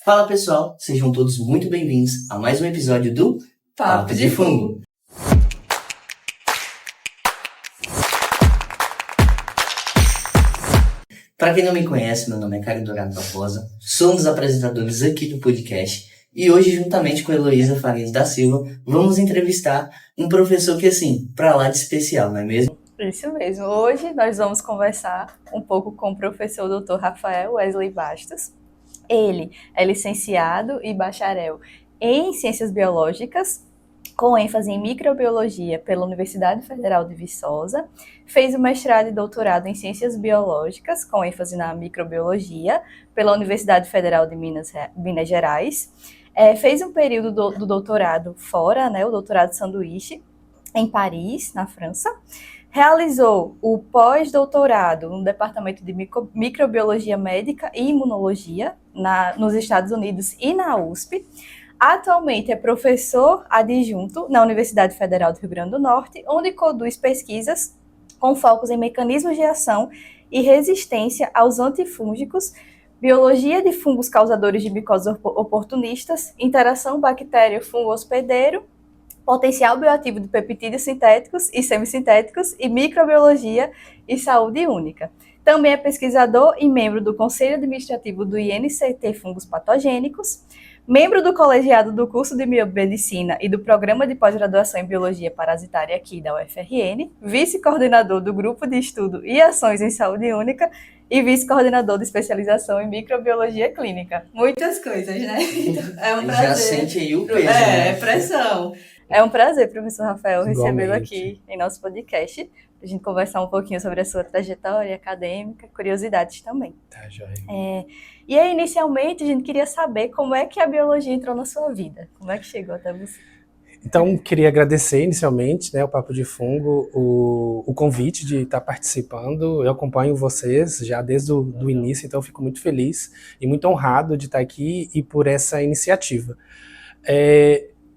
Fala pessoal, sejam todos muito bem-vindos a mais um episódio do Papo de Fungo. Para quem não me conhece, meu nome é Caio Dourado Barbosa, sou um dos apresentadores aqui do podcast e hoje, juntamente com a Heloísa Farias da Silva, vamos entrevistar um professor que, assim, pra lá de especial, não é mesmo? Isso mesmo. Hoje nós vamos conversar um pouco com o professor Dr. Rafael Wesley Bastos. Ele é licenciado e bacharel em Ciências Biológicas, com ênfase em Microbiologia pela Universidade Federal de Viçosa. Fez o mestrado e doutorado em Ciências Biológicas, com ênfase na Microbiologia, pela Universidade Federal de Minas Gerais. Fez um período do doutorado fora, o doutorado sanduíche, em Paris, na França. Realizou o pós-doutorado no Departamento de Microbiologia Médica e Imunologia nos Estados Unidos e na USP. Atualmente é professor adjunto na Universidade Federal do Rio Grande do Norte, onde conduz pesquisas com focos em mecanismos de ação e resistência aos antifúngicos, biologia de fungos causadores de micoses oportunistas, interação bactério-fungo hospedeiro, potencial bioativo de peptídeos sintéticos e semissintéticos e microbiologia e saúde única. Também é pesquisador e membro do Conselho Administrativo do INCT Fungos Patogênicos, membro do colegiado do curso de Biomedicina e do Programa de Pós-Graduação em Biologia Parasitária aqui da UFRN, vice-coordenador do Grupo de Estudo e Ações em Saúde Única e vice-coordenador de especialização em microbiologia clínica. Muitas coisas, né? É um prazer. Já sente aí o peso, né? É pressão. É um prazer, professor Rafael, recebê-lo aqui em nosso podcast, para a gente conversar um pouquinho sobre a sua trajetória acadêmica, curiosidades também. Tá, joia. E aí, inicialmente, a gente queria saber como é que a biologia entrou na sua vida, como é que chegou até você? Então, queria agradecer inicialmente, o Papo de Fungo, o convite de estar participando. Eu acompanho vocês já desde o início, então eu fico muito feliz e muito honrado de estar aqui e por essa iniciativa.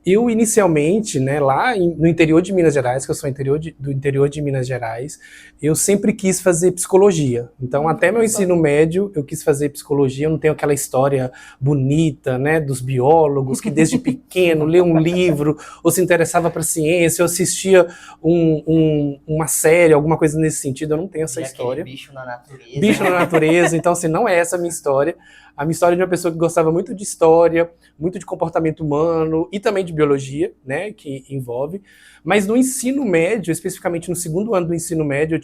Eu, inicialmente, lá no interior de Minas Gerais, que eu sou do interior de Minas Gerais, eu sempre quis fazer psicologia. Então, até meu ensino médio, eu quis fazer psicologia. Eu não tenho aquela história bonita, dos biólogos que desde pequeno lê um livro, ou se interessava para ciência, ou assistia uma série, alguma coisa nesse sentido. Eu não tenho essa história. Bicho na natureza. Bicho na natureza. Então, assim, não é essa a minha história. A minha história é de uma pessoa que gostava muito de história, muito de comportamento humano e também de biologia, que envolve. Mas no ensino médio, especificamente no segundo ano do ensino médio,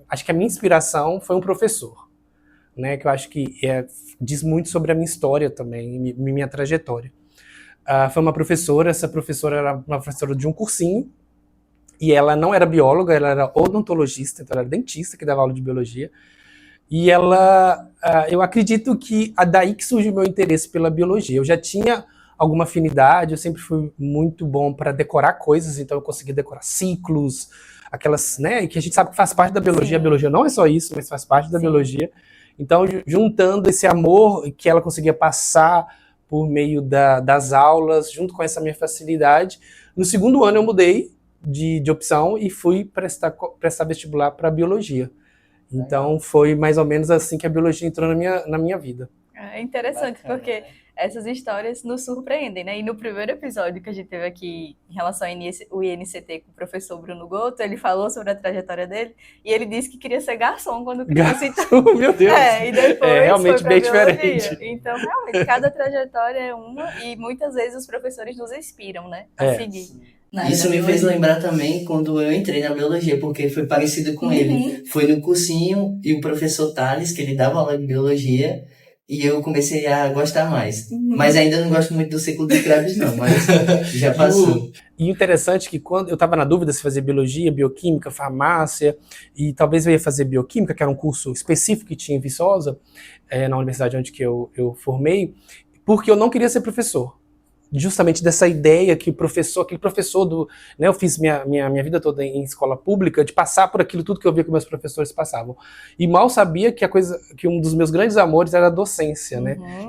acho que a minha inspiração foi um professor, que eu acho que diz muito sobre a minha história também, minha trajetória. Foi uma professora, essa professora era uma professora de um cursinho, e ela não era bióloga, ela era odontologista, então ela era dentista que dava aula de biologia. E eu acredito que daí que surgiu o meu interesse pela biologia. Eu já tinha alguma afinidade, eu sempre fui muito bom para decorar coisas, então eu conseguia decorar ciclos, aquelas, que a gente sabe que faz parte da biologia. Sim. A biologia não é só isso, mas faz parte da biologia. Então, juntando esse amor que ela conseguia passar por meio das aulas, junto com essa minha facilidade, no segundo ano eu mudei de opção e fui prestar vestibular para biologia. Então, foi mais ou menos assim que a biologia entrou na minha vida. É interessante, bacana, porque essas histórias nos surpreendem, E no primeiro episódio que a gente teve aqui em relação ao INCT com o professor Bruno Goto, ele falou sobre a trajetória dele e ele disse que queria ser garçom quando criança. Então, meu Deus! E depois realmente foi bem biologia. Diferente. Então, realmente, cada trajetória é uma e muitas vezes os professores nos inspiram, a seguir. Isso me fez lembrar também quando eu entrei na biologia, porque foi parecido com ele. Foi no cursinho e o professor Thales, que ele dava aula de biologia, e eu comecei a gostar mais. Mas ainda não gosto muito do ciclo de Krebs, não, mas já passou. E interessante que quando eu estava na dúvida se fazia biologia, bioquímica, farmácia, e talvez eu ia fazer bioquímica, que era um curso específico que tinha em Viçosa, na universidade onde que eu formei, porque eu não queria ser professor. Justamente dessa ideia que aquele professor eu fiz minha vida toda em escola pública, de passar por aquilo tudo que eu via que meus professores passavam. E mal sabia que um dos meus grandes amores era a docência,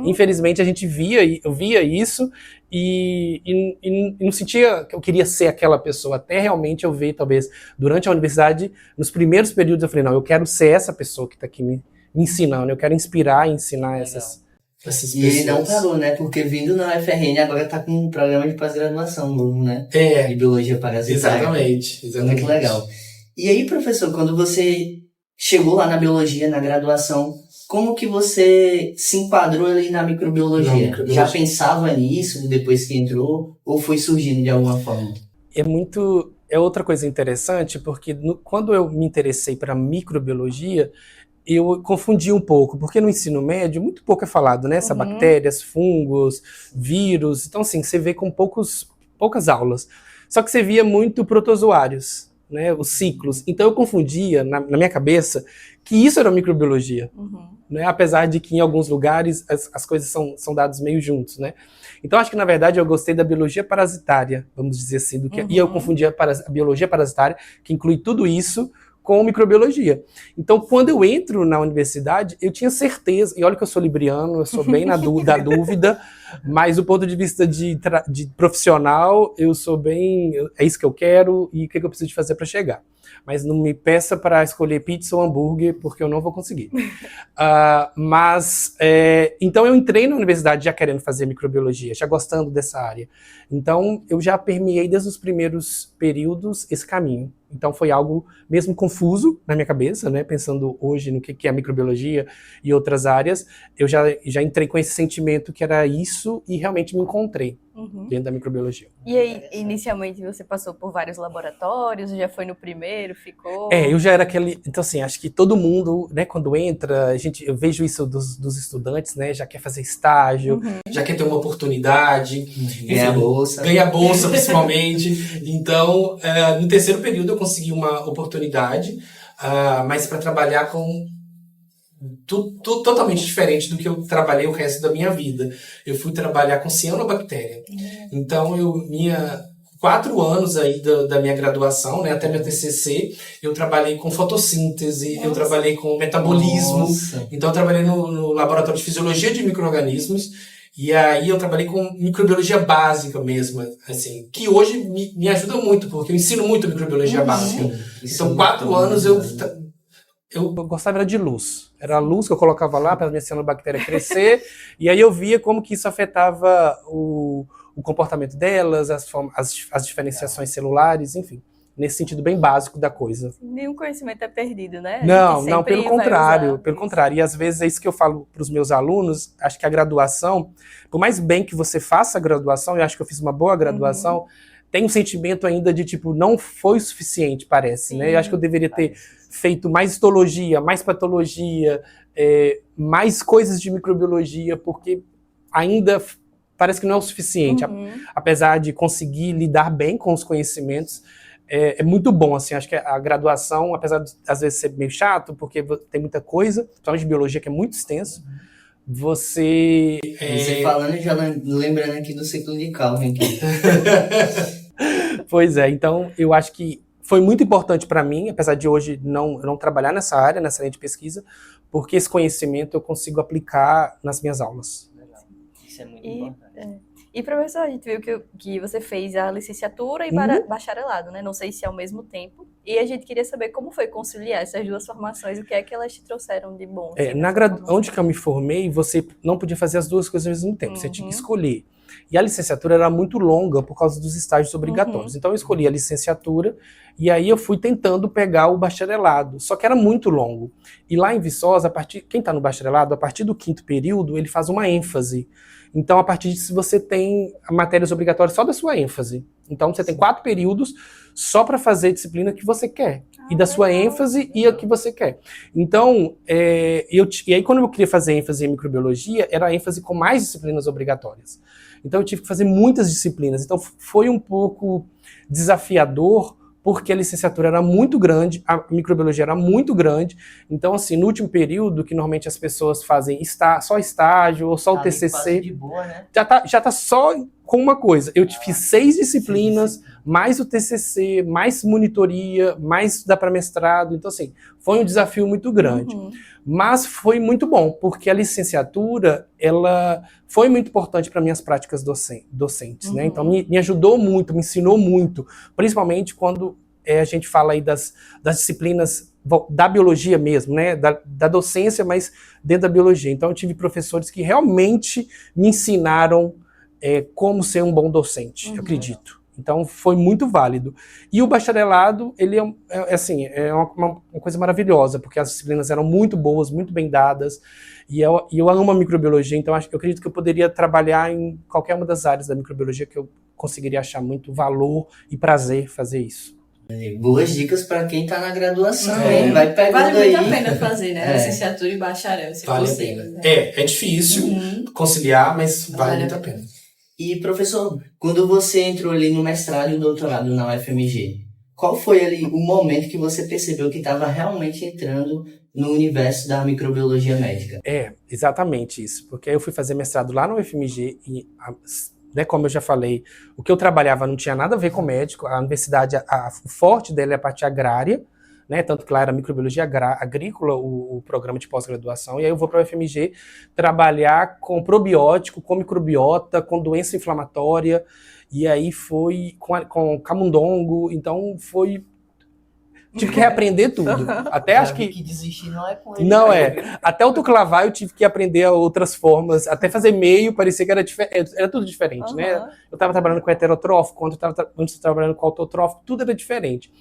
Infelizmente a gente eu via isso e não sentia que eu queria ser aquela pessoa, até realmente eu ver, talvez, durante a universidade, nos primeiros períodos eu falei, não, eu quero ser essa pessoa que está aqui me ensinando, eu quero inspirar e ensinar essas Essas E ele não pessoas. parou, né? Porque vindo na UFRN agora tá com um programa de pós-graduação novo, né? É, De biologia parasitária. exatamente. Muito legal. E aí, professor, quando você chegou lá na biologia, na graduação, como que você se enquadrou ali na microbiologia? Já pensava nisso depois que entrou? Ou foi surgindo de alguma forma? É outra coisa interessante, porque quando eu me interessei para microbiologia, eu confundi um pouco, porque no ensino médio muito pouco é falado, né? Essa bactérias, fungos, vírus. Então, assim, você vê com poucas aulas. Só que você via muito protozoários, né? Os ciclos. Então eu confundia, na minha cabeça, que isso era microbiologia. Né? Apesar de que em alguns lugares as coisas são dadas meio juntos, né? Então acho que na verdade eu gostei da biologia parasitária, vamos dizer assim, e eu confundia a biologia parasitária, que inclui tudo isso, com microbiologia. Então quando eu entro na universidade, eu tinha certeza, e olha que eu sou libriano, eu sou bem da dúvida, mas do ponto de vista de profissional, eu sou bem, é isso que eu quero e o que eu preciso de fazer para chegar. Mas não me peça para escolher pizza ou hambúrguer, porque eu não vou conseguir. Então eu entrei na universidade já querendo fazer microbiologia, já gostando dessa área. Então eu já permeei desde os primeiros períodos esse caminho. Então foi algo mesmo confuso na minha cabeça, né? Pensando hoje no que é a microbiologia e outras áreas, eu já entrei com esse sentimento que era isso e realmente me encontrei dentro da microbiologia. E aí, inicialmente você passou por vários laboratórios, já foi no primeiro, ficou? Eu já era aquele... Então, assim, acho que todo mundo, né, quando entra, eu vejo isso dos estudantes, né, já quer fazer estágio, já quer ter uma oportunidade. Ganhar bolsa. Ganhar bolsa, principalmente. Então, no terceiro período eu consegui uma oportunidade, mas para trabalhar com totalmente diferente do que eu trabalhei o resto da minha vida. Eu fui trabalhar com cianobactéria. Então, 4 anos aí da minha graduação, né, até meu TCC, eu trabalhei com fotossíntese, eu trabalhei com metabolismo. Nossa. Então, eu trabalhei no laboratório de fisiologia de micro-organismos. E aí eu trabalhei com microbiologia básica mesmo, assim, que hoje me ajuda muito, porque eu ensino muito microbiologia básica. Então, 4 anos eu gostava era de luz. Era a luz que eu colocava lá para a minha cianobactéria crescer, e aí eu via como que isso afetava o comportamento delas, as diferenciações celulares, enfim. Nesse sentido bem básico da coisa. Nenhum conhecimento é perdido, né? Não, pelo contrário. E às vezes é isso que eu falo para os meus alunos, acho que a graduação, por mais bem que você faça a graduação, eu acho que eu fiz uma boa graduação, tem um sentimento ainda de tipo, não foi o suficiente, parece, né? Eu acho que eu deveria ter feito mais histologia, mais patologia, mais coisas de microbiologia, porque ainda parece que não é o suficiente, apesar de conseguir lidar bem com os conhecimentos. É muito bom, assim, acho que a graduação, apesar de às vezes ser meio chato, porque tem muita coisa, principalmente de biologia, que é muito extenso, você falando, já lembrando aqui do ciclo de Calvin. Pois é, então eu acho que foi muito importante para mim, apesar de hoje não trabalhar nessa área de pesquisa, porque esse conhecimento eu consigo aplicar nas minhas aulas. Isso é muito importante. E, professor, a gente viu que você fez a licenciatura e bacharelado, né? Não sei se é ao mesmo tempo. E a gente queria saber como foi conciliar essas duas formações, o que é que elas te trouxeram de bom. Onde que eu me formei, você não podia fazer as duas coisas ao mesmo tempo, você tinha que escolher. E a licenciatura era muito longa por causa dos estágios obrigatórios. Então eu escolhi a licenciatura e aí eu fui tentando pegar o bacharelado, só que era muito longo. E lá em Viçosa, quem está no bacharelado, a partir do 5º período, ele faz uma ênfase. Então, a partir disso, você tem matérias obrigatórias só da sua ênfase. Então, você tem 4 períodos só para fazer a disciplina que você quer. E da sua ênfase e a que você quer. Então, e aí quando eu queria fazer ênfase em microbiologia, era ênfase com mais disciplinas obrigatórias. Então, eu tive que fazer muitas disciplinas. Então, foi um pouco desafiador, porque a licenciatura era muito grande, a microbiologia era muito grande. Então, assim, no último período, que normalmente as pessoas fazem só estágio ou só o TCC, de boa, né? já tá só com uma coisa. Eu fiz 6 disciplinas, mais o TCC, mais monitoria, mais estudar para mestrado. Então, assim, foi um desafio muito grande. Mas foi muito bom, porque a licenciatura, ela foi muito importante para minhas práticas docentes, né? Então, me ajudou muito, me ensinou muito, principalmente quando a gente fala aí das disciplinas da biologia mesmo, né? Da docência, mas dentro da biologia. Então eu tive professores que realmente me ensinaram como ser um bom docente, eu acredito. Então foi muito válido. E o bacharelado, ele é uma coisa maravilhosa, porque as disciplinas eram muito boas, muito bem dadas, e eu amo a microbiologia, então eu acredito que eu poderia trabalhar em qualquer uma das áreas da microbiologia que eu conseguiria achar muito valor e prazer fazer isso. Boas dicas para quem está na graduação, hein? Vai pegando vale muito aí. a pena fazer, né? Licenciatura e bacharel, se Vale possível. a pena. Né? É difícil conciliar, mas vale muito a pena. E, professor, quando você entrou ali no mestrado e doutorado na UFMG, qual foi ali o momento que você percebeu que estava realmente entrando no universo da microbiologia médica? Exatamente isso. Porque eu fui fazer mestrado lá na UFMG e, né, como eu já falei, o que eu trabalhava não tinha nada a ver com médico. A universidade, o forte dela é a parte agrária, né, tanto que lá era microbiologia agrícola, o programa de pós-graduação, e aí eu vou para a UFMG trabalhar com probiótico, com microbiota, com doença inflamatória, e aí foi com camundongo, então foi... Tive que reaprender tudo. Até acho que desistir não é com ele. Não Até autoclavar eu tive que aprender outras formas. Até fazer meio parecia que era tudo diferente, né? Eu estava trabalhando com heterotrófico, quando eu estava trabalhando com autotrófico, tudo era diferente.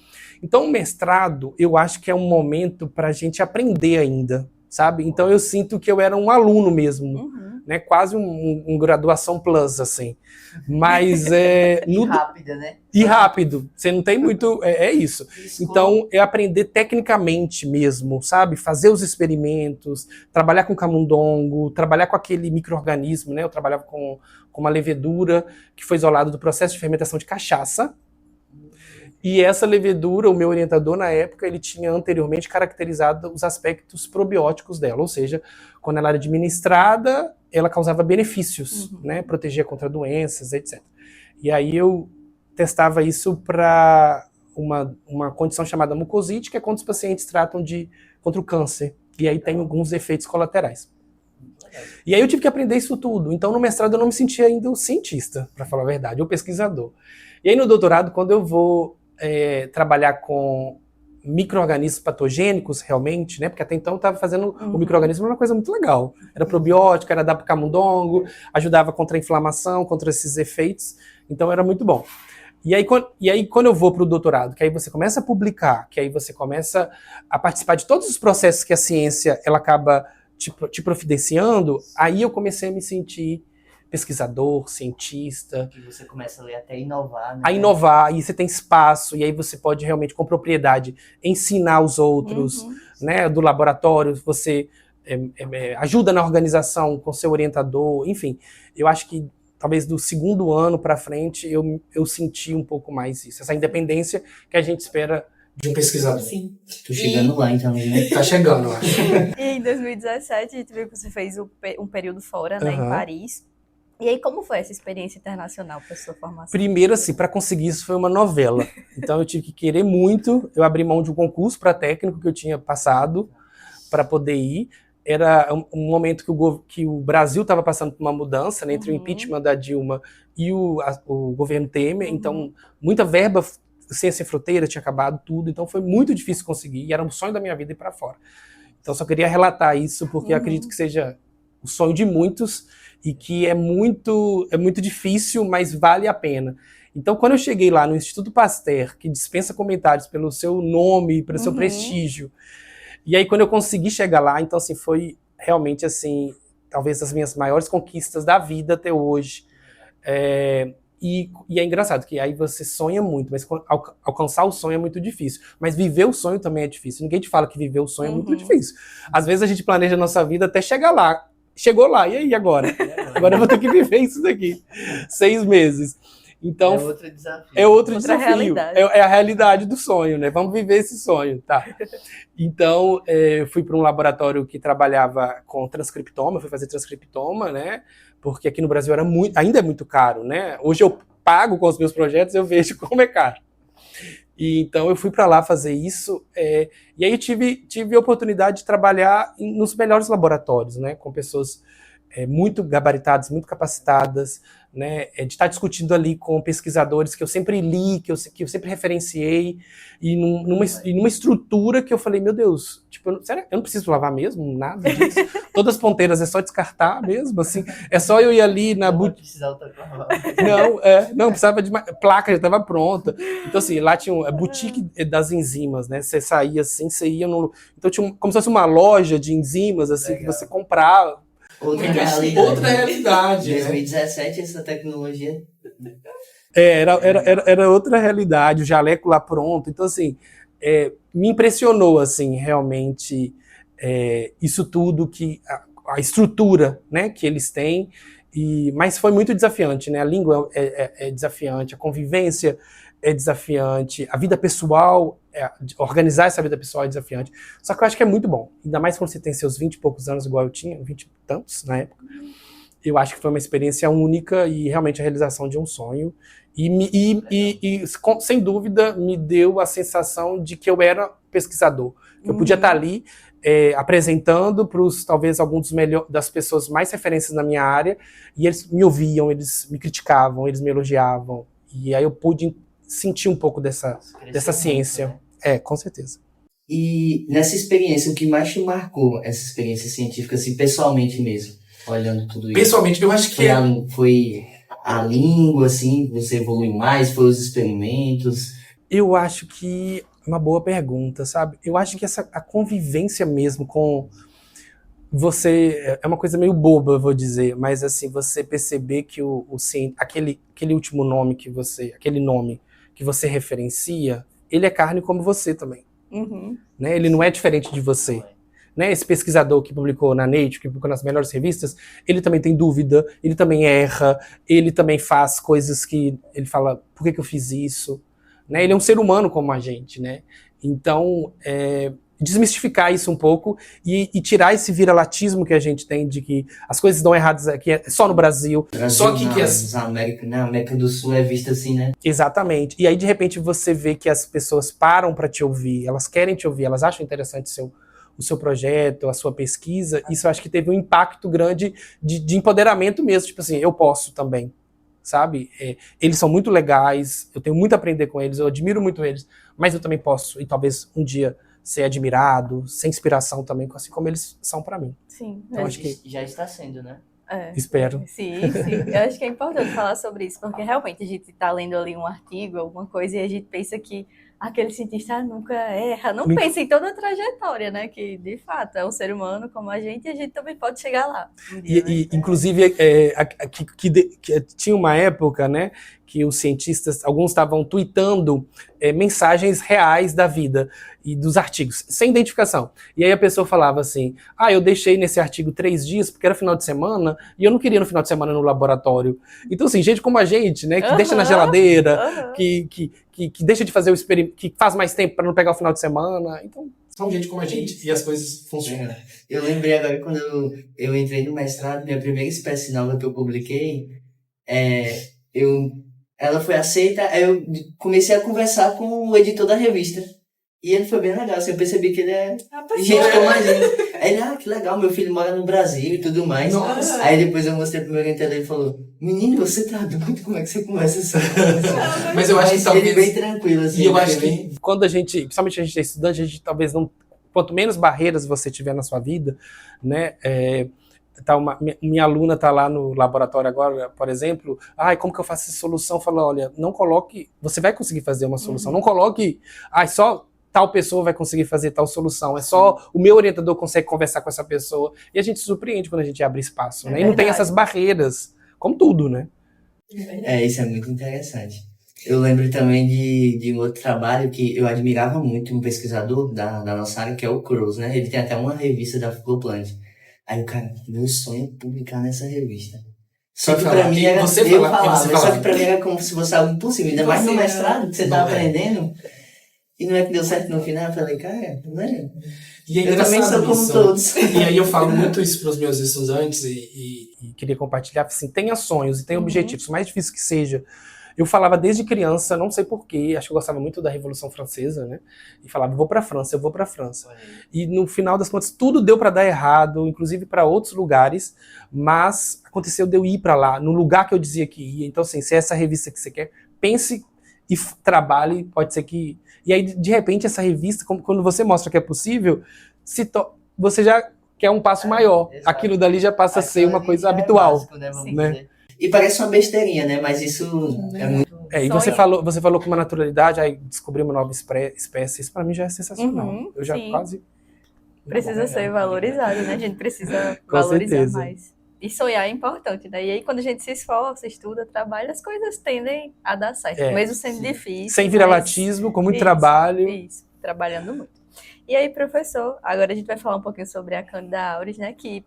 Então o mestrado, eu acho que é um momento para a gente aprender ainda, sabe? Então eu sinto que eu era um aluno mesmo, né? Quase um graduação plus, assim. Mas rápida, né? E rápido. Você não tem muito... É isso. Então, é aprender tecnicamente mesmo, sabe? Fazer os experimentos, trabalhar com camundongo, trabalhar com aquele micro-organismo, né? Eu trabalhava com uma levedura que foi isolada do processo de fermentação de cachaça. E essa levedura, o meu orientador na época, ele tinha anteriormente caracterizado os aspectos probióticos dela, ou seja, quando ela era administrada, ela causava benefícios, né? Protegia contra doenças, etc. E aí eu testava isso para uma condição chamada mucosite, que é quando os pacientes tratam contra o câncer. E aí tem alguns efeitos colaterais. E aí eu tive que aprender isso tudo. Então no mestrado eu não me sentia ainda um cientista, para falar a verdade, ou pesquisador. E aí no doutorado, quando eu vou trabalhar com micro-organismos patogênicos realmente, né? Porque até então eu estava fazendo o micro-organismo era uma coisa muito legal. Era probiótico, era dar para camundongo, ajudava contra a inflamação, contra esses efeitos. Então era muito bom. E aí quando eu vou para o doutorado, que aí você começa a publicar, que aí você começa a participar de todos os processos que a ciência ela acaba te providenciando, aí eu comecei a me sentir pesquisador, cientista. Que você começa a ler até inovar, né? A inovar, e você tem espaço, e aí você pode realmente, com propriedade, ensinar os outros, né? Do laboratório, você ajuda na organização com seu orientador, enfim. Eu acho que talvez do segundo ano para frente eu senti um pouco mais isso, essa independência que a gente espera de um pesquisador. Sim. Tô chegando lá, então, né? Tá chegando, eu acho. E em 2017, a gente viu que você fez um período fora, né, em Paris. E aí, como foi essa experiência internacional para sua formação? Primeiro, assim, para conseguir isso foi uma novela. Então, eu tive que querer muito. Eu abri mão de um concurso para técnico que eu tinha passado para poder ir. Era um momento que o Brasil estava passando por uma mudança, né, entre o impeachment da Dilma e o governo Temer. Então, muita verba, Ciência Sem Fronteiras tinha acabado tudo. Então, foi muito difícil conseguir. E era um sonho da minha vida ir para fora. Então, só queria relatar isso, porque eu acredito que seja o sonho de muitos e que é muito difícil, mas vale a pena. Então, quando eu cheguei lá no Instituto Pasteur, que dispensa comentários pelo seu nome, pelo seu prestígio, e aí quando eu consegui chegar lá, então assim, foi realmente assim, talvez das minhas maiores conquistas da vida até hoje. E é engraçado que aí você sonha muito, mas alcançar o sonho é muito difícil. Mas viver o sonho também é difícil. Ninguém te fala que viver o sonho é muito difícil. Às vezes a gente planeja a nossa vida até chegar lá. Chegou lá, e aí agora? Agora eu vou ter que viver isso daqui. 6 meses. Então, é outro desafio. É outro desafio. Realidade. É a realidade do sonho, né? Vamos viver esse sonho, tá? Então, eu fui para um laboratório que trabalhava com transcriptoma, fui fazer transcriptoma, né? Porque aqui no Brasil ainda é muito caro, né? Hoje eu pago com os meus projetos, eu vejo como é caro. E, então eu fui para lá fazer isso, e aí tive a oportunidade de trabalhar nos melhores laboratórios, né? Com pessoas muito gabaritadas, muito capacitadas, né, de estar discutindo ali com pesquisadores que eu sempre li, que eu sempre referenciei, e numa estrutura que eu falei, meu Deus, tipo, será que eu não preciso lavar mesmo? Nada disso. Todas as ponteiras é só descartar mesmo, assim, é só eu ir ali na não precisava de placa, já estava pronta. Então, assim, lá tinha a boutique das enzimas, né? Você saía assim, você ia no. Então tinha como se fosse uma loja de enzimas, assim, Legal. que você comprava. Outra realidade. Outra realidade. Em 2017, essa tecnologia. Era outra realidade, o jaleco lá pronto. Então, assim, me impressionou, assim, realmente, isso tudo, a estrutura, né, que eles têm. Mas foi muito desafiante, né? A língua é desafiante, a convivência é desafiante, a vida pessoal, organizar essa vida pessoal é desafiante. Só que eu acho que é muito bom, ainda mais quando você tem seus 20 e poucos anos, igual eu tinha, 20 e tantos na época. Eu acho que foi uma experiência única e realmente a realização de um sonho. Sem dúvida, me deu a sensação de que eu era pesquisador. Que eu podia estar ali apresentando para talvez alguns das pessoas mais referências na minha área, e eles me ouviam, eles me criticavam, eles me elogiavam. E aí eu pude sentir um pouco dessa ciência. Muito, né? Com certeza. E nessa experiência, o que mais te marcou, essa experiência científica, assim, pessoalmente mesmo, olhando tudo isso? Pessoalmente, eu acho que foi a língua, assim, você evoluiu mais, foi os experimentos? Eu acho que uma boa pergunta, sabe? Eu acho que a convivência mesmo com você é uma coisa meio boba, eu vou dizer, mas assim, você perceber que aquele último nome aquele nome que você referencia, ele é carne como você também. Uhum. Né? Ele não é diferente de você. Né? Esse pesquisador que publicou na Nature, que publicou nas melhores revistas, ele também tem dúvida, ele também erra, ele também faz coisas que ele fala, por que eu fiz isso? Né? Ele é um ser humano como a gente, né? Então, desmistificar isso um pouco e tirar esse viralatismo que a gente tem de que as coisas dão erradas aqui só no Brasil. Só que na América do Sul é vista assim, né? Exatamente. E aí, de repente, você vê que as pessoas param para te ouvir, elas querem te ouvir, elas acham interessante o seu projeto, a sua pesquisa. Isso eu acho que teve um impacto grande de empoderamento mesmo. Tipo assim, eu posso também. Sabe? Eles são muito legais, eu tenho muito a aprender com eles, eu admiro muito eles, mas eu também posso, e talvez um dia, ser admirado, ser inspiração também, assim como eles são para mim. Sim. Então, acho que já está sendo, né? Espero. Sim. Eu acho que é importante falar sobre isso, porque realmente a gente está lendo ali um artigo, alguma coisa, e a gente pensa que aquele cientista nunca erra, não pensa em toda a trajetória, né? Que, de fato, é um ser humano como a gente também pode chegar lá. Um dia, né? Inclusive, tinha uma época, né, que os cientistas, alguns estavam tweetando mensagens reais da vida e dos artigos, sem identificação. E aí a pessoa falava assim, eu deixei nesse artigo 3 dias porque era final de semana e eu não queria no final de semana no laboratório. Então, assim, gente como a gente, né, que deixa na geladeira, que deixa de fazer o experimento, que faz mais tempo para não pegar o final de semana. Então, são gente como a gente e as coisas funcionam. Eu lembrei agora quando eu entrei no mestrado, minha primeira espécie nova que eu publiquei, ela foi aceita, aí eu comecei a conversar com o editor da revista. E ele foi bem legal, assim, eu percebi que ele é gente como a gente. Aí ele, que legal, meu filho mora no Brasil e tudo mais. Nossa. Aí depois eu mostrei pro meu orientador e ele falou, menino, você tá doido? Como é que você conversa assim? Mas eu acho que talvez... ele bem tranquilo, assim. E eu acho que quando principalmente a gente é estudante, a gente talvez não... Quanto menos barreiras você tiver na sua vida, né... minha aluna tá lá no laboratório agora, por exemplo, como que eu faço essa solução? Fala, olha, não coloque, você vai conseguir fazer uma solução, não coloque, só tal pessoa vai conseguir fazer tal solução, é só o meu orientador consegue conversar com essa pessoa, e a gente se surpreende quando a gente abre espaço, né? E não tem essas barreiras, como tudo, né? Isso é muito interessante. Eu lembro também de um outro trabalho que eu admirava muito, um pesquisador da nossa área, que é o Crows, né? Ele tem até uma revista da Fluplanet. Aí o cara, meu sonho é publicar nessa revista. Só que pra mim era... Só que pra mim era como se fosse algo impossível. Ainda mais no mestrado, que você tá aprendendo. E não é que deu certo no final. Eu falei, cara, não é... E é eu também sou como todos. E aí eu falo muito isso pros meus estudantes e queria compartilhar, assim, tenha sonhos e tenha objetivos, o mais difícil que seja. Eu falava desde criança, não sei porquê, acho que eu gostava muito da Revolução Francesa, né? E falava, vou pra França, eu vou pra França. E no final das contas, tudo deu pra dar errado, inclusive pra outros lugares, mas aconteceu de eu ir pra lá, no lugar que eu dizia que ia. Então, assim, se é essa revista que você quer, pense e trabalhe, pode ser que... E aí, de repente, essa revista, quando você mostra que é possível, você já quer um passo maior. Exato. Aquilo dali já passa a ser uma coisa habitual. Básico, né, vamos né? dizer. E parece uma besteirinha, né? Mas isso é muito... E você falou com uma naturalidade, aí descobrir uma nova espécie, isso pra mim já é sensacional. Eu já quase... Precisa ser valorizado, né? A gente precisa Com valorizar certeza. mais. E sonhar é importante, né? E aí, quando a gente se esforça, estuda, trabalha, as coisas tendem a dar certo, mesmo sendo difícil. Sem vira-latismo, com muito trabalho. Isso, trabalhando muito. E aí, professor, agora a gente vai falar um pouquinho sobre a Cândida Auris, né? Que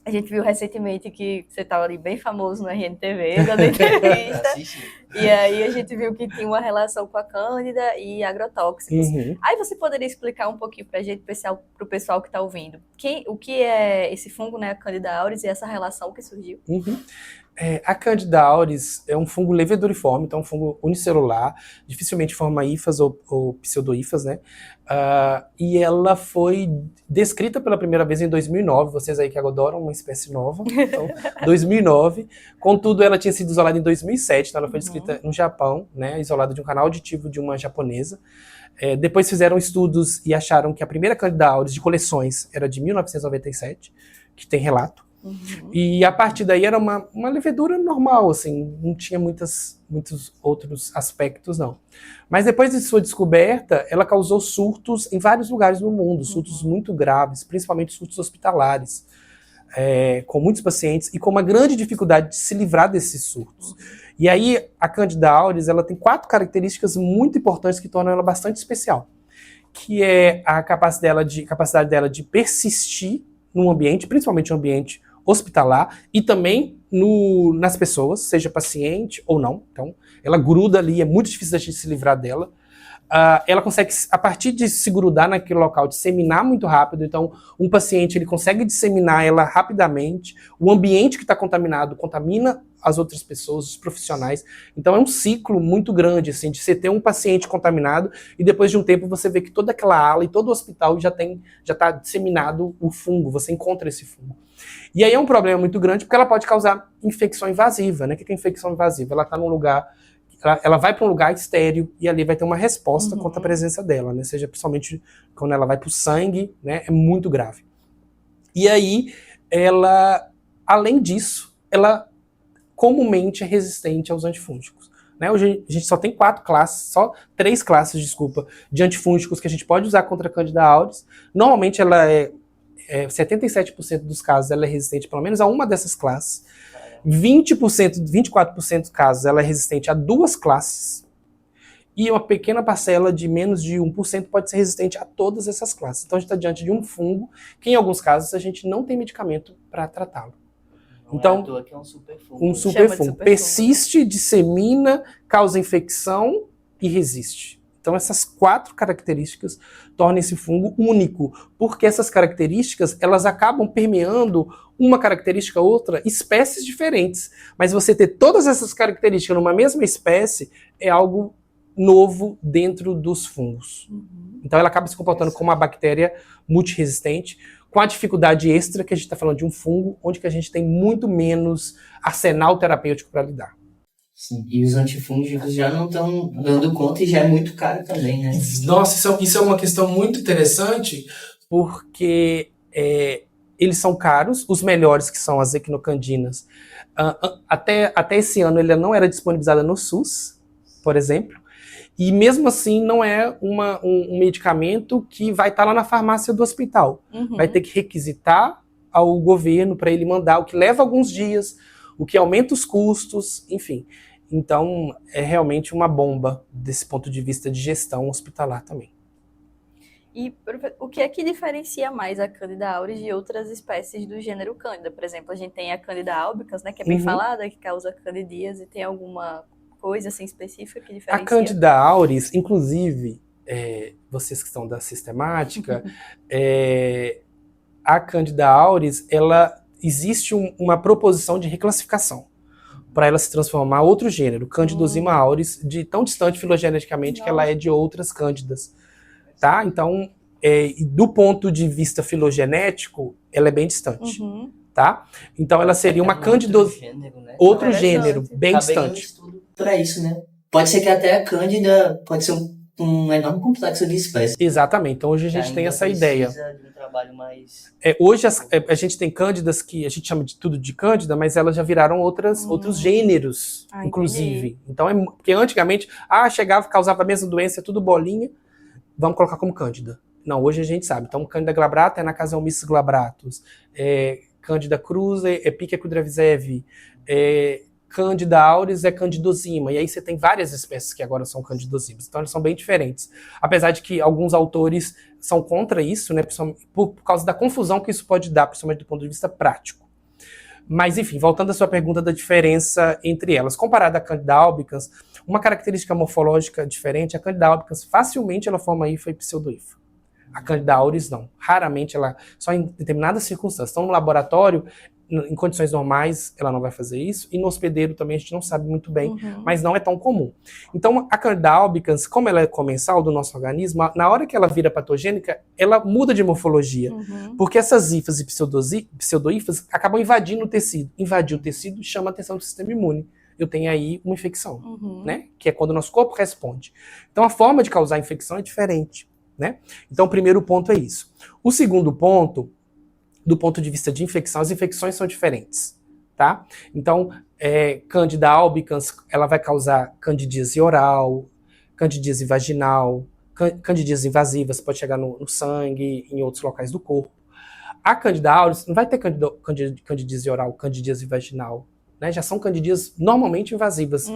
a gente viu recentemente que você estava ali bem famoso no RNTV, dando entrevista. E aí a gente viu que tinha uma relação com a Cândida e agrotóxicos. Aí você poderia explicar um pouquinho pra gente, pro pessoal que está ouvindo, o que é esse fungo, né, a Cândida auris, e essa relação que surgiu? A Cândida auris é um fungo leveduriforme, então é um fungo unicelular, dificilmente forma hifas ou pseudohifas, né? E ela foi descrita pela primeira vez em 2009, vocês aí que adoram uma espécie nova, então 2009. Contudo, ela tinha sido isolada em 2007, então ela foi descrita no Japão, né? Isolada de um canal auditivo de uma japonesa. Depois fizeram estudos e acharam que a primeira Cândida auris de coleções era de 1997, que tem relato. E a partir daí era uma levedura normal, assim, não tinha muitos outros aspectos, não. Mas depois de sua descoberta, ela causou surtos em vários lugares do mundo, surtos muito graves, principalmente surtos hospitalares, com muitos pacientes e com uma grande dificuldade de se livrar desses surtos. E aí, a Cândida auris, ela tem 4 características muito importantes que tornam ela bastante especial, que é a capacidade dela de persistir num ambiente, principalmente um ambiente hospitalar, e também nas pessoas, seja paciente ou não. Então, ela gruda ali, é muito difícil da gente se livrar dela. Ela consegue, a partir de se grudar naquele local, disseminar muito rápido. Então, um paciente ele consegue disseminar ela rapidamente. O ambiente que está contaminado contamina as outras pessoas, os profissionais. Então, é um ciclo muito grande, assim, de você ter um paciente contaminado e depois de um tempo você vê que toda aquela ala e todo o hospital já está disseminado o fungo, você encontra esse fungo. E aí é um problema muito grande porque ela pode causar infecção invasiva, né? O que é infecção invasiva? Ela está num lugar, ela vai para um lugar estéril e ali vai ter uma resposta contra a presença dela, né? Seja principalmente quando ela vai para o sangue, né? É muito grave. E aí, ela, além disso, ela comumente é resistente aos antifúngicos. Né? Hoje a gente só tem 3 classes, de antifúngicos que a gente pode usar contra a Cândida auris. Normalmente ela 77% dos casos ela é resistente pelo menos a uma dessas classes. 24% dos casos ela é resistente a 2 classes. E uma pequena parcela de menos de 1% pode ser resistente a todas essas classes. Então a gente está diante de um fungo que em alguns casos a gente não tem medicamento para tratá-lo. Então, que é um superfungo. Um superfungo. Persiste, dissemina, causa infecção e resiste. Então essas 4 características tornam esse fungo único, porque essas características elas acabam permeando uma característica ou outra, espécies diferentes. Mas você ter todas essas características numa mesma espécie é algo novo dentro dos fungos. Então ela acaba se comportando como uma bactéria multiresistente, com a dificuldade extra que a gente está falando de um fungo, onde que a gente tem muito menos arsenal terapêutico para lidar. Sim, e os antifúngicos já não estão dando conta e já é muito caro também, né? Nossa, isso é uma questão muito interessante, porque eles são caros, os melhores que são as equinocandinas. Até esse ano ele não era disponibilizada no SUS, por exemplo, e mesmo assim não é um medicamento que vai estar lá na farmácia do hospital. Vai ter que requisitar ao governo para ele mandar, o que leva alguns dias, o que aumenta os custos, enfim. Então é realmente uma bomba desse ponto de vista de gestão hospitalar também. E o que é que diferencia mais a Cândida auris de outras espécies do gênero Cândida? Por exemplo, a gente tem a Cândida albicans, né, que é bem falada, que causa candidíase, tem alguma coisa assim específica que diferencia? A Cândida auris, inclusive, vocês que estão da sistemática, a Cândida auris, ela existe uma proposição de reclassificação. para ela se transformar em outro gênero, Candidosima auris, de tão distante filogeneticamente que ela é de outras cândidas. Tá? Então, do ponto de vista filogenético, ela é bem distante. Tá? Então, ela seria uma candidosima. Outro gênero, bem distante. Para isso, né? Pode ser que até a cândida pode ser um enorme complexo de espécies. Exatamente. Então, hoje a gente tem essa ideia. De um trabalho mais... Hoje a gente tem cândidas que a gente chama de tudo de cândida, mas elas já viraram outros gêneros, inclusive. Então, porque antigamente, chegava, causava a mesma doença, tudo bolinha, vamos colocar como cândida. Não, hoje a gente sabe. Então, Cândida glabrata é na casa Omyssus glabratus, Cândida cruza é Pichia kudravzevi, Cândida auris é Candidosima, e aí você tem várias espécies que agora são candidosimas, então elas são bem diferentes. Apesar de que alguns autores são contra isso, né, por causa da confusão que isso pode dar, principalmente do ponto de vista prático. Mas, enfim, voltando à sua pergunta da diferença entre elas. Comparada à Candida albicans, uma característica morfológica diferente, a Candida albicans facilmente ela forma hifa e pseudohifa. A Candida auris não. Raramente ela, só em determinadas circunstâncias. Então, no laboratório, em condições normais, ela não vai fazer isso. E no hospedeiro também a gente não sabe muito bem, mas não é tão comum. Então, a Candida albicans, como ela é comensal do nosso organismo, na hora que ela vira patogênica, ela muda de morfologia. Porque essas hifas e pseudohifas acabam invadindo o tecido. Invadir o tecido chama a atenção do sistema imune. Eu tenho aí uma infecção, né? Que é quando o nosso corpo responde. Então, a forma de causar infecção é diferente, né? Então, o primeiro ponto é isso. O segundo ponto, do ponto de vista de infecção, as infecções são diferentes, tá? Então, Candida albicans, ela vai causar candidíase oral, candidíase vaginal, candidíase invasivas, pode chegar no sangue, em outros locais do corpo. A Candida auris não vai ter candidíase oral, candidíase vaginal, né? Já são candidíases normalmente invasivas,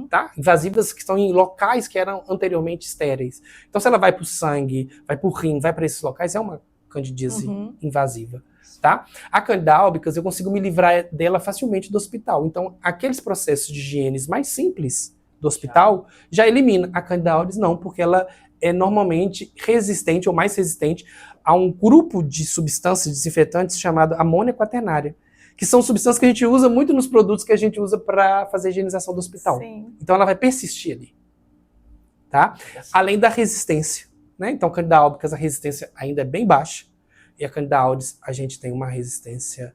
tá? Invasivas que estão em locais que eram anteriormente estéreis. Então, se ela vai para o sangue, vai para o rim, vai para esses locais, é uma candidíase invasiva. Tá? A Candida albicans, eu consigo me livrar dela facilmente do hospital. Então, aqueles processos de higiene mais simples do hospital já elimina. A Candida auris não, porque ela é normalmente resistente ou mais resistente a um grupo de substâncias desinfetantes chamado amônia quaternária, que são substâncias que a gente usa muito nos produtos que a gente usa para fazer a higienização do hospital. Sim. Então, ela vai persistir ali. Tá? Além da resistência, né? Então, Candida albicans, a resistência ainda é bem baixa. E a Candida auris, a gente tem uma resistência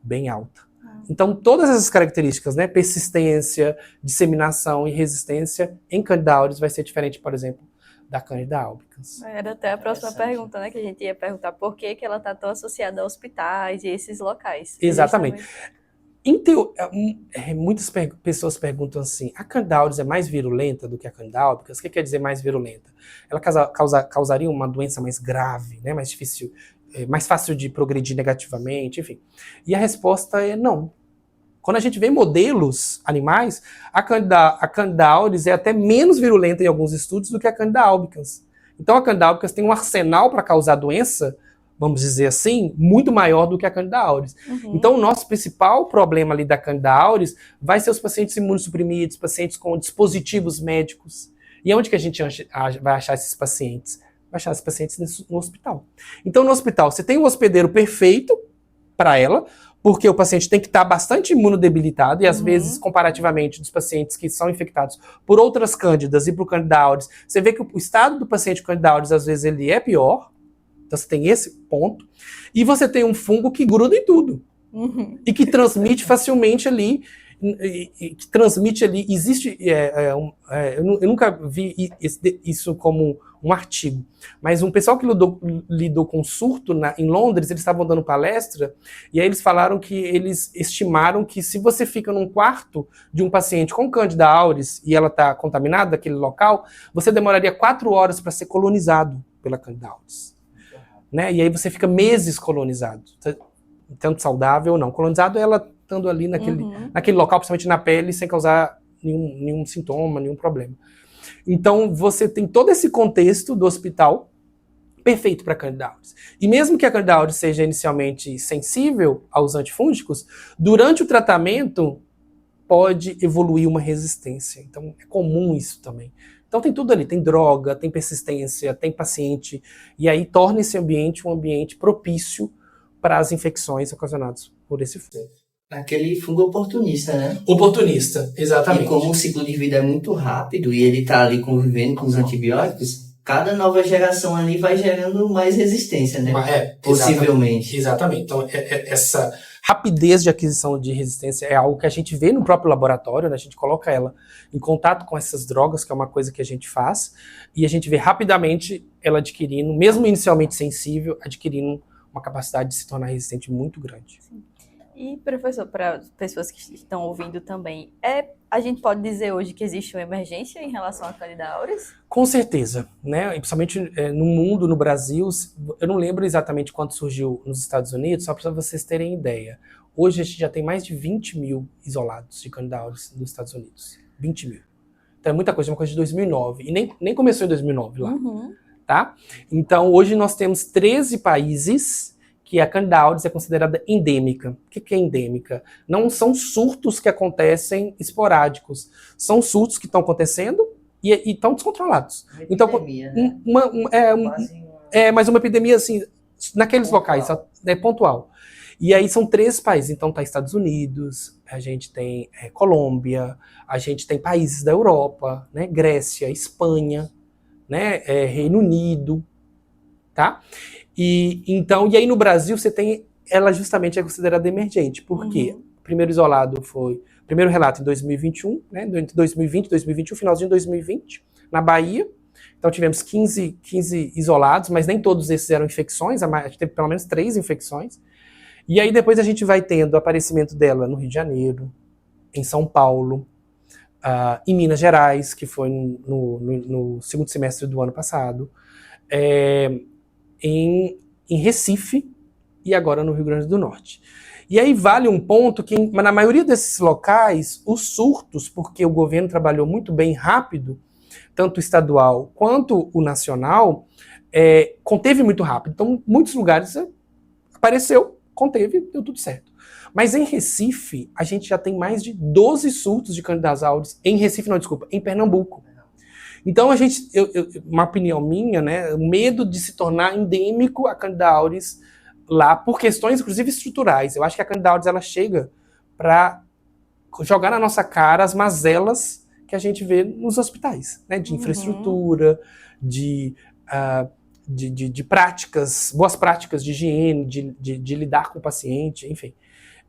bem alta. Então, todas essas características, né, persistência, disseminação e resistência, em Candida auris vai ser diferente, por exemplo, da Candida albicans. Era até a próxima pergunta, né, que a gente ia perguntar por que ela está tão associada a hospitais e esses locais. Exatamente. Muitas pessoas perguntam assim, a Candida auris é mais virulenta do que a Candida albicans? O que quer dizer mais virulenta? Ela causaria uma doença mais grave, né, mais difícil, mais fácil de progredir negativamente, enfim. E a resposta é não. Quando a gente vê modelos animais, a Candida auris é até menos virulenta em alguns estudos do que a Candida albicans. Então a Candida albicans tem um arsenal para causar doença, vamos dizer assim, muito maior do que a Candida auris. Então o nosso principal problema ali da Candida auris vai ser os pacientes imunossuprimidos, pacientes com dispositivos médicos. E onde que a gente vai achar esses pacientes? Vai achar esses pacientes no hospital. Então, no hospital, você tem um hospedeiro perfeito para ela, porque o paciente tem que estar bastante imunodebilitado, e às vezes, comparativamente, dos pacientes que são infectados por outras cândidas e por Candida auris, você vê que o estado do paciente com Candida auris, às vezes, ele é pior. Então, você tem esse ponto. E você tem um fungo que gruda em tudo. E que transmite facilmente ali, existe, eu nunca vi isso como um artigo, mas um pessoal que lidou com surto em Londres, eles estavam dando palestra, e aí eles falaram que eles estimaram que se você fica num quarto de um paciente com Candida auris e ela está contaminada naquele local, você demoraria 4 horas para ser colonizado pela Candida auris. Né? E aí você fica meses colonizado, tanto saudável ou não. Colonizado é ela estando ali naquele local, principalmente na pele, sem causar nenhum sintoma, nenhum problema. Então, você tem todo esse contexto do hospital perfeito para Candida auris. E mesmo que a Candida auris seja inicialmente sensível aos antifúngicos, durante o tratamento pode evoluir uma resistência. Então, é comum isso também. Então, tem tudo ali. Tem droga, tem persistência, tem paciente. E aí, torna esse ambiente um ambiente propício para as infecções ocasionadas por esse fungo. aquele fungo oportunista, né? Oportunista, exatamente. E como o ciclo de vida é muito rápido e ele tá ali convivendo com os antibióticos, cada nova geração ali vai gerando mais resistência, né? Possivelmente. Exatamente. Então, essa rapidez de aquisição de resistência é algo que a gente vê no próprio laboratório, né? A gente coloca ela em contato com essas drogas, que é uma coisa que a gente faz, e a gente vê rapidamente ela adquirindo, mesmo inicialmente sensível, adquirindo uma capacidade de se tornar resistente muito grande. Sim. E, professor, para pessoas que estão ouvindo também, a gente pode dizer hoje que existe uma emergência em relação à Candida auris? Com certeza, né? Principalmente no mundo, no Brasil, eu não lembro exatamente quando surgiu nos Estados Unidos, só para vocês terem ideia. Hoje a gente já tem mais de 20 mil isolados de Candida auris nos Estados Unidos. 20 mil. Então é muita coisa, é uma coisa de 2009. E nem começou em 2009 lá, tá? Então hoje nós temos 13 países que a Candida auris é considerada endêmica. O que é endêmica? Não são surtos que acontecem esporádicos. São surtos que estão acontecendo e estão descontrolados. Uma então, epidemia, né? mas uma epidemia assim, naqueles locais, pontual. E aí são 3 países. Então tá Estados Unidos, a gente tem Colômbia, a gente tem países da Europa, né? Grécia, Espanha, né? Reino Unido, tá? E aí no Brasil você tem, ela justamente é considerada emergente. Por quê? O primeiro relato em 2021, né, entre 2020 e 2021, finalzinho de 2020, na Bahia. Então tivemos 15 isolados, mas nem todos esses eram infecções, a gente teve pelo menos 3 infecções. E aí depois a gente vai tendo o aparecimento dela no Rio de Janeiro, em São Paulo, em Minas Gerais, que foi no segundo semestre do ano passado, em Recife e agora no Rio Grande do Norte. E aí vale um ponto que, na maioria desses locais, os surtos, porque o governo trabalhou muito bem rápido, tanto o estadual quanto o nacional, conteve muito rápido. Então, muitos lugares apareceu, conteve, deu tudo certo. Mas em Recife, a gente já tem mais de 12 surtos de Candida auris. Em Pernambuco. Então, uma opinião minha, né, o medo de se tornar endêmico a Candida auris lá, por questões, inclusive, estruturais. Eu acho que a Candida auris, ela chega para jogar na nossa cara as mazelas que a gente vê nos hospitais, né, de infraestrutura, de práticas, boas práticas de higiene, de lidar com o paciente, enfim.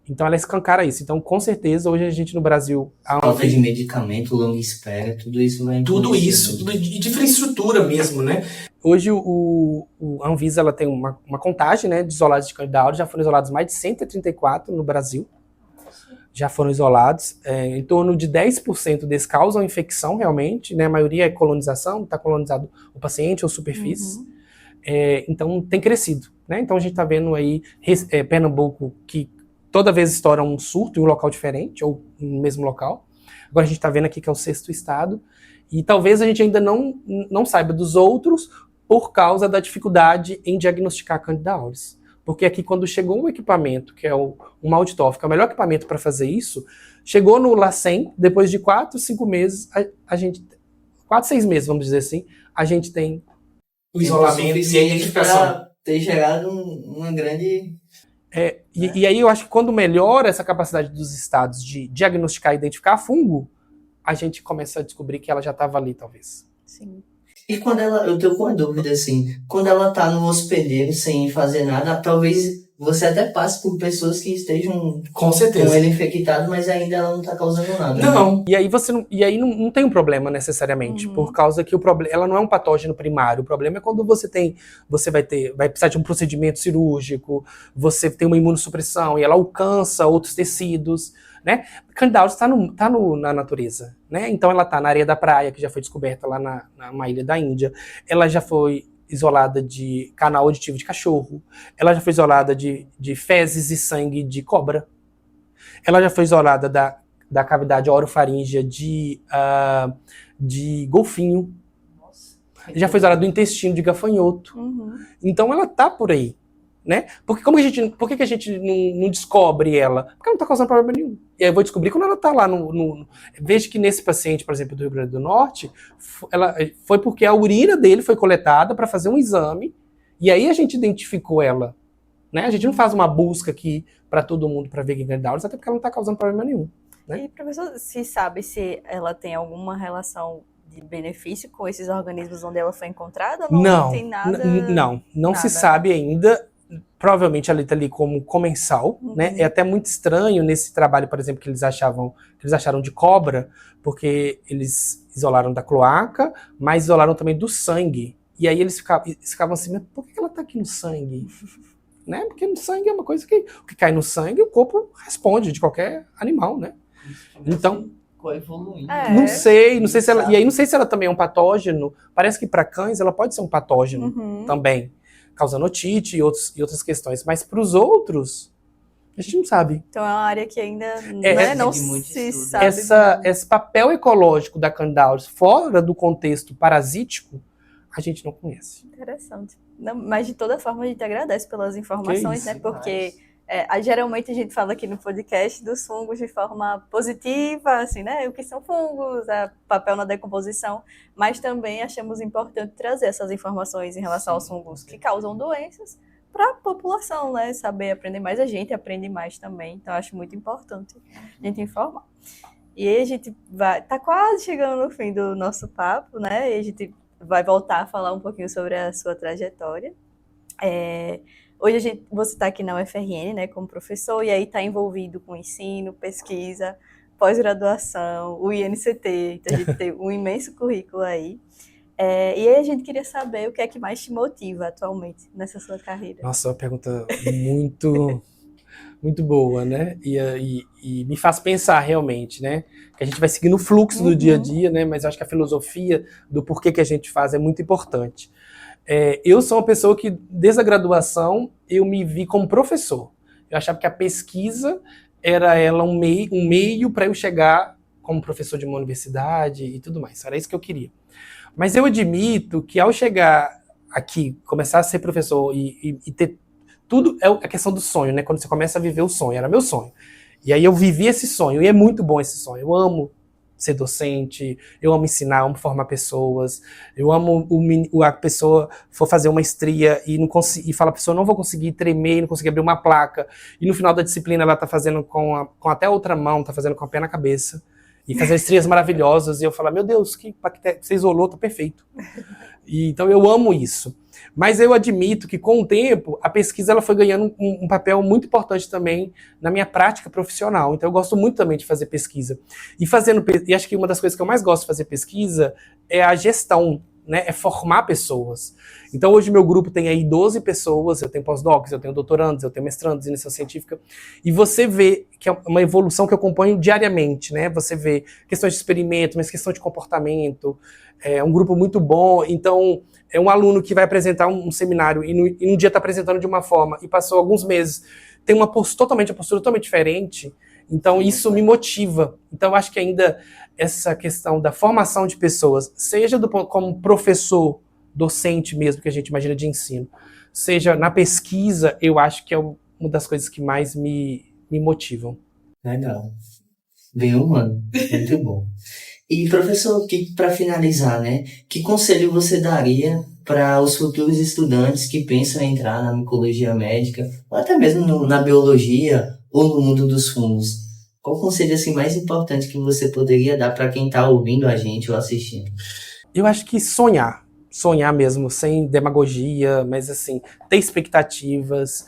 Então ela escancara isso. Então, com certeza, hoje a gente no Brasil... Falta de medicamento, longa espera, tudo isso vai... Tudo isso, de infraestrutura mesmo, né? Hoje a Anvisa ela tem uma contagem, né, de isolados de Candida auris, já foram isolados mais de 134 no Brasil. Já foram isolados. Em torno de 10% deles causam infecção realmente, né? A maioria é colonização, está colonizado o paciente ou superfície. Então tem crescido, né? Então a gente está vendo aí Pernambuco que toda vez estoura um surto em um local diferente, ou no mesmo local. Agora a gente está vendo aqui que é o 6º estado. E talvez a gente ainda não saiba dos outros por causa da dificuldade em diagnosticar a Candida auris. Porque aqui, quando chegou um equipamento, que é o Malditoff, que é o melhor equipamento para fazer isso, chegou no LACEN, depois de 4, 5 meses, 4, 6 meses, vamos dizer assim, a gente tem o isolamento e a identificação. Para ter gerado uma grande... E aí eu acho que quando melhora essa capacidade dos estados de diagnosticar e identificar fungo, a gente começa a descobrir que ela já estava ali, talvez. Sim. E quando eu tenho uma dúvida, assim, quando ela tá no hospedeiro sem fazer nada, talvez você até passe por pessoas que estejam com certeza com ele infectado, mas ainda ela não tá causando nada. Não, né? E aí não tem um problema necessariamente, por causa que ela não é um patógeno primário. O problema é quando você vai precisar de um procedimento cirúrgico, você tem uma imunossupressão e ela alcança outros tecidos, né? Candida auris está na natureza, né? Então ela está na areia da praia, que já foi descoberta lá numa ilha da Índia. Ela já foi isolada de canal auditivo de cachorro. Ela já foi isolada de fezes e sangue de cobra. Ela já foi isolada da cavidade orofaríngea de golfinho. Nossa. Já foi isolada do intestino de gafanhoto. Então ela tá por aí, né? Por que a gente não descobre ela? Porque ela não tá causando problema nenhum. E aí eu vou descobrir quando ela tá lá Veja que nesse paciente, por exemplo, do Rio Grande do Norte, foi porque a urina dele foi coletada para fazer um exame, e aí a gente identificou ela né? A gente não faz uma busca aqui para todo mundo para ver Candida auris, até porque ela não está causando problema nenhum. Né? E, professor, se sabe se ela tem alguma relação de benefício com esses organismos onde ela foi encontrada? Não tem nada? Não nada. se sabe ainda. Provavelmente ela está ali como comensal, né? É até muito estranho nesse trabalho, por exemplo, que eles acharam de cobra, porque eles isolaram da cloaca, mas isolaram também do sangue. E aí eles ficavam assim, mas por que ela está aqui no sangue? Né? Porque no sangue é uma coisa que o que cai no sangue, o corpo responde de qualquer animal, né? Então, evoluindo. não sei se ela, e aí não sei se ela também é um patógeno. Parece que para cães ela pode ser um patógeno também, causando otite e outras questões, mas para os outros a gente não sabe. Então é uma área que ainda não se sabe. Esse papel ecológico da Candida auris fora do contexto parasítico, a gente não conhece. Interessante. Não, mas de toda forma a gente agradece pelas informações, né? Porque geralmente a gente fala aqui no podcast dos fungos de forma positiva, assim, né? O que são fungos, papel na decomposição, mas também achamos importante trazer essas informações em relação aos fungos que causam doenças para a população, né? Saber aprender mais, a gente aprende mais também. Então acho muito importante a gente informar. E aí a gente tá quase chegando no fim do nosso papo, né? E a gente vai voltar a falar um pouquinho sobre a sua trajetória. Hoje você está aqui na UFRN, né, como professor, e aí está envolvido com ensino, pesquisa, pós-graduação, o INCT, então a gente tem um imenso currículo aí. E aí a gente queria saber o que é que mais te motiva atualmente nessa sua carreira. Nossa, uma pergunta muito, muito boa, né? E me faz pensar realmente, né? Que a gente vai seguir no fluxo do dia a dia, né? Mas eu acho que a filosofia do porquê que a gente faz é muito importante. Eu sou uma pessoa que, desde a graduação, eu me vi como professor. Eu achava que a pesquisa era um meio para eu chegar como professor de uma universidade e tudo mais. Era isso que eu queria. Mas eu admito que, ao chegar aqui, começar a ser professor e ter tudo, é a questão do sonho, né? Quando você começa a viver o sonho, era meu sonho. E aí eu vivi esse sonho, e é muito bom esse sonho. Eu amo ser docente, eu amo ensinar, amo formar pessoas, eu amo a pessoa for fazer uma estria e fala, a pessoa, não vou conseguir tremer, não conseguir abrir uma placa, e no final da disciplina ela tá fazendo com até outra mão, tá fazendo com a pé na cabeça, e fazer estrias maravilhosas, e eu falo, meu Deus, que você isolou, tá perfeito. Então eu amo isso. Mas eu admito que, com o tempo, a pesquisa ela foi ganhando um papel muito importante também na minha prática profissional. Então eu gosto muito também de fazer pesquisa. E acho que uma das coisas que eu mais gosto de fazer pesquisa é a gestão, né? É formar pessoas. Então hoje meu grupo tem aí 12 pessoas, eu tenho pós-docs, eu tenho doutorandos, eu tenho mestrandos em iniciação científica, e você vê que é uma evolução que eu acompanho diariamente, né? Você vê questões de experimento, mas questão de comportamento, é um grupo muito bom. Então é um aluno que vai apresentar um seminário e num dia está apresentando de uma forma e passou alguns meses, tem uma postura totalmente diferente. Então isso me motiva. Então eu acho que ainda essa questão da formação de pessoas, seja como professor, docente mesmo, que a gente imagina de ensino, seja na pesquisa, eu acho que é uma das coisas que mais me motivam. Legal. Bem humano. Muito bom. E, professor, para finalizar, né, que conselho você daria para os futuros estudantes que pensam em entrar na micologia médica, ou até mesmo na biologia, ou no mundo dos fungos? Qual o conselho assim, mais importante que você poderia dar para quem está ouvindo a gente ou assistindo? Eu acho que sonhar mesmo, sem demagogia, mas assim, ter expectativas.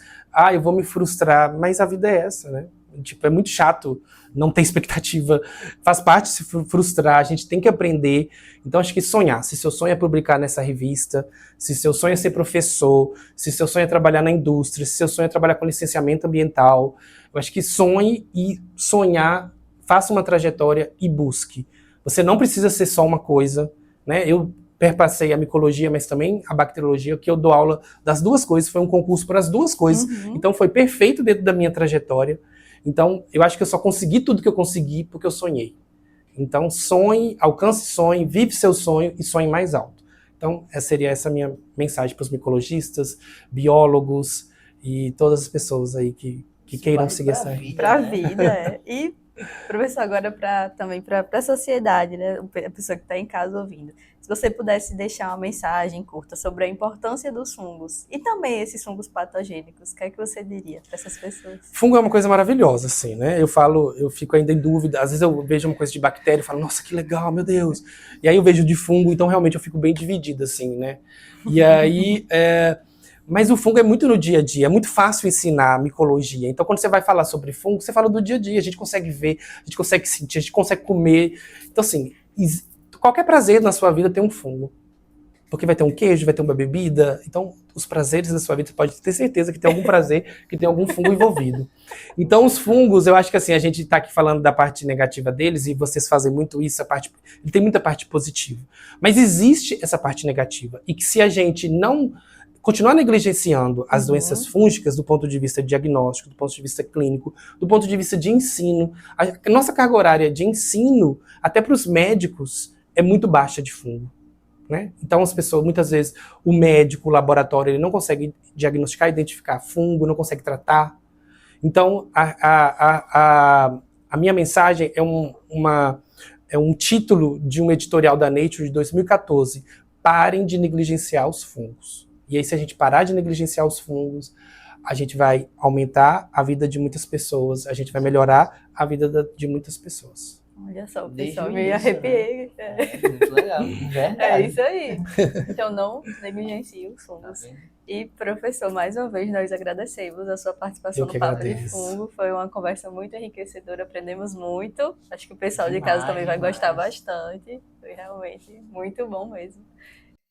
Eu vou me frustrar, mas a vida é essa, né? Tipo, é muito chato não ter expectativa, faz parte se frustrar, a gente tem que aprender. Então acho que sonhar, se seu sonho é publicar nessa revista, se seu sonho é ser professor, se seu sonho é trabalhar na indústria, se seu sonho é trabalhar com licenciamento ambiental, eu acho que sonhe, e sonhar, faça uma trajetória e busque. Você não precisa ser só uma coisa, né? Eu perpassei a micologia, mas também a bacteriologia, que eu dou aula das duas coisas, foi um concurso para as duas coisas, então foi perfeito dentro da minha trajetória. Então, eu acho que eu só consegui tudo que eu consegui porque eu sonhei. Então, sonhe, alcance sonho, vive seu sonho e sonhe mais alto. Então, seria essa minha mensagem para os micologistas, biólogos e todas as pessoas aí que queiram seguir essa vida. Para a vida, E Professor, agora também para a sociedade, né? A pessoa que está em casa ouvindo. Se você pudesse deixar uma mensagem curta sobre a importância dos fungos e também esses fungos patogênicos, o que é que você diria para essas pessoas? Fungo é uma coisa maravilhosa, assim, né? Eu fico ainda em dúvida. Às vezes eu vejo uma coisa de bactéria e falo, nossa, que legal, meu Deus. E aí eu vejo de fungo, então realmente eu fico bem dividida, assim, né? E aí, mas o fungo é muito no dia a dia, é muito fácil ensinar micologia. Então, quando você vai falar sobre fungo, você fala do dia a dia, a gente consegue ver, a gente consegue sentir, a gente consegue comer. Então, assim, qualquer prazer na sua vida tem um fungo. Porque vai ter um queijo, vai ter uma bebida. Então, os prazeres da sua vida, você pode ter certeza que tem algum prazer, que tem algum fungo envolvido. Então, os fungos, eu acho que assim, a gente está aqui falando da parte negativa deles, e vocês fazem muito isso, ele tem muita parte positiva. Mas existe essa parte negativa. E que se a gente não continuar negligenciando as doenças fúngicas do ponto de vista diagnóstico, do ponto de vista clínico, do ponto de vista de ensino, a nossa carga horária de ensino, até para os médicos, é muito baixa de fungo. Né? Então as pessoas, muitas vezes, o médico, o laboratório, ele não consegue diagnosticar, identificar fungo, não consegue tratar. Então a minha mensagem é um título de um editorial da Nature de 2014. Parem de negligenciar os fungos. E aí, se a gente parar de negligenciar os fungos, a gente vai aumentar a vida de muitas pessoas, a gente vai melhorar a vida de muitas pessoas. Olha só, pessoal, me arrepiei. Né? Muito legal, verdade. É isso aí. Então, não negligencie os fungos. E, professor, mais uma vez, nós agradecemos a sua participação no Papo de Fungo. Foi uma conversa muito enriquecedora, aprendemos muito. Acho que o pessoal de casa também vai gostar bastante. Foi realmente muito bom mesmo.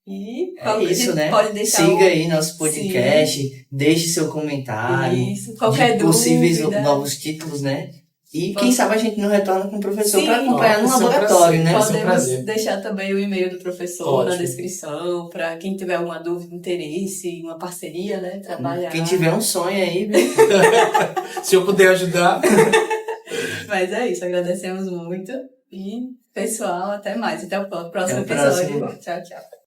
E isso, né? Pode deixar Siga aí nosso podcast, deixe seu comentário. Isso, qualquer de possíveis dúvida. Novos títulos, né? E quem sabe a gente não retorna com o professor para acompanhar no laboratório, né? Podemos deixar também o e-mail do professor na descrição, para quem tiver alguma dúvida, interesse, uma parceria, né? Trabalhar. Quem tiver um sonho aí, viu? Se eu puder ajudar. Mas é isso, agradecemos muito. E, pessoal, até mais. Até o próximo episódio. Tchau, tchau.